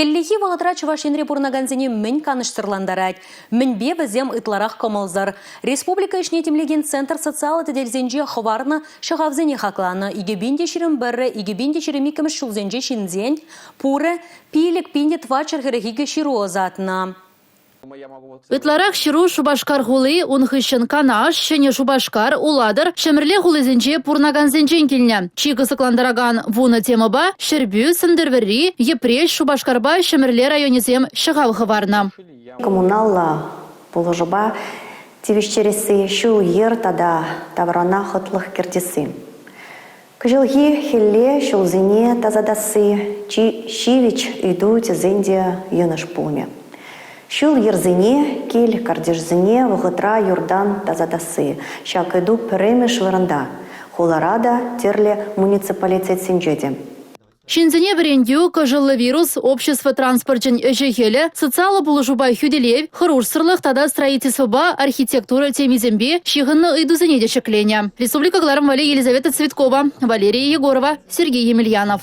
Хеллихи вағытра Чувашинре бурнаганзине мін каныштырландарад. Мін бе бізем ытларақ комылзыр. Республика ішне темлеген центр социалы тедельзенже хварны шағавзене хақланы. Игебинде шырым бірі, игебинде шырымі кіміш шулзенже шинзен, пуры пилік пинде твачыр хірігігі шыру озатына. Ытларах шыру Шубашкар хулы, унхыщен канаш, шене Шубашкар, уладыр, шемірле хулызенже пурнаганзенжен келіне. Чигі сықландараган вуны темыба, шербю, сындырвери, епреш Шубашкарба шемірле районезем шығавғы варна. Коммуналла положуба тивищересы шу ер тада таврана хотлых кертесы. Кыжылги хелле шулзине тазадасы, чи шивич идут зенде еныш пулме. Шул ерзине, кель кардежзине, вғытра юрдан тазадасы. Шак иду перемеш вырында. Хуларада терле муниципалитет синжеде. Шинзине брендю, кыжылы вирус, общество транспортчен эжехеле, социалы булышуба хюделев, хырурсырлых тада строительствоба, архитектура темизембе, шихынны идузине дешекленя. Республика Гларам Вали Елизавета Цветкова, Валерия Егорова, Сергей Емельянов.